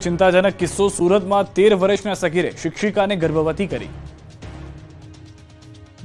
ચિંતાજનક કિસ્સો સુરતમાં 13 વર્ષના સગીરે શિક્ષિકાને ગર્ભવતી કરી।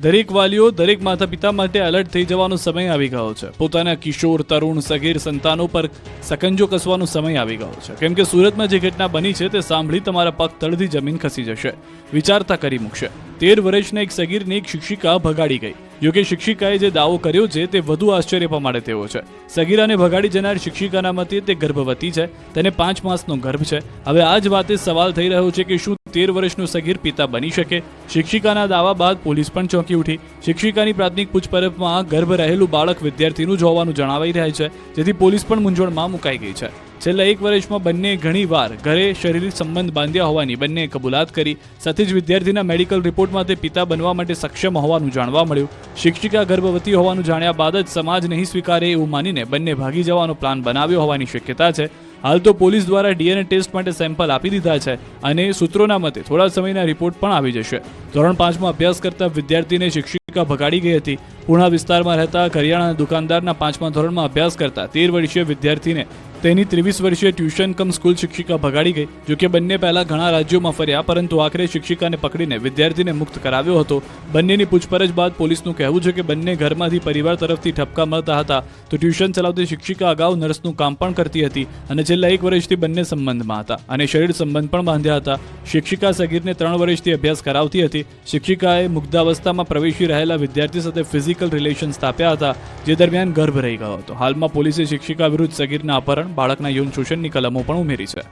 દરેક વાલીઓ દરેક માતા પિતા માટે એલર્ટ થઈ જવાનો સમય આવી ગયો છે। પોતાના કિશોર તરુણ સગીર સંતાનો પર સકંજો કસવાનો સમય આવી ગયો છે, કેમ કે સુરતમાં જે ઘટના બની છે તે સાંભળી તમારા પગ તળથી જમીન ખસી જશે, વિચારતા કરી મૂકશે। 13 વર્ષના એક સગીરને એક શિક્ષિકા ભગાડી ગઈ। જોકે શિક્ષિકાએ જે દાવો કર્યો છે તે વધુ આશ્ચર્ય પામે તેવો છે। સગીરાને ભગાડી જનાર શિક્ષિકાના મતે તે ગર્ભવતી છે, તેને 5 માસનો ગર્ભ છે। હવે આ જ વાતે સવાલ થઈ રહ્યો છે કે શું 13 વર્ષનો સગીર પિતા બની શકે? શિક્ષિકાના દાવા બાદ પોલીસ પણ ચોંકી ઉઠી। શિક્ષિકાની પ્રાથમિક પૂછપરછમાં ગર્ભ રહેલું બાળક વિદ્યાર્થીનું જ હોવાનું જણાવાઈ રહ્યું છે, જેથી પોલીસ પણ મૂંઝવણમાં મુકાઈ ગઈ છે। છેલ્લા 1 વર્ષમાં બંને ઘણીવાર ઘરે શારીરિક સંબંધ બાંધ્યા હોવાની બંને કબૂલાત કરી। સાથે જ વિદ્યાર્થીના મેડિકલ રિપોર્ટમાં તે પિતા બનવા માટે સક્ષમ હોવાનું જાણવા મળ્યું। શિક્ષિકા ગર્ભવતી હોવાનું જાણ્યા બાદ જ સમાજ નહીં સ્વીકારે એવું માનીને બંને ભાગી જવાનો પ્લાન બનાવ્યો હોવાની શક્યતા છે। હાલ તો પોલીસ દ્વારા ડીએનએ ટેસ્ટ માટે સેમ્પલ આપી દીધા છે અને સૂત્રોના મતે થોડા સમયના રિપોર્ટ પણ આવી જશે। ધોરણ 5માં અભ્યાસ કરતા વિદ્યાર્થીને શિક્ષિકા ભગાડી ગઈ હતી। પૂણા વિસ્તારમાં રહેતા કરિયાણાના દુકાનદારના 5મા ધોરણમાં અભ્યાસ કરતા 13 વર્ષીય વિદ્યાર્થીને તેની 23 વર્ષીય ટ્યુશન કમ સ્કૂલ શિક્ષિકા ભગાડી ગઈ। જોકે બંને પહેલા ઘણા રાજ્યોમાં ફર્યા, પરંતુ આખરે શિક્ષિકાને પકડીને વિદ્યાર્થીને મુક્ત કરાવ્યો હતો। બંનેની પૂછપરછ બાદ પોલીસનું કહેવું છે કે બંને ઘરમાંથી પરિવાર તરફથી ઠપકા મળતા હતા, તો ટ્યુશન ચલાવતી શિક્ષિકા અગાઉ નર્સનું કામ પણ કરતી હતી અને છેલ્લા 1 વર્ષથી બંને સંબંધમાં હતા અને શરીર સંબંધ પણ બાંધ્યા હતા। શિક્ષિકા સગીરને 3 વર્ષથી અભ્યાસ કરાવતી હતી। શિક્ષિકાએ મુગ્ધાવસ્થામાં પ્રવેશી રહેલા વિદ્યાર્થી સાથે ફિઝિકલ રિલેશન સ્થાપ્યા હતા, જે દરમિયાન ગર્ભ રહી ગયો હતો। હાલમાં પોલીસે શિક્ષિકા વિરુદ્ધ સગીરના અપહરણ, બાળકના યૌન શોષણની કલમો પણ ઉમેરી છે।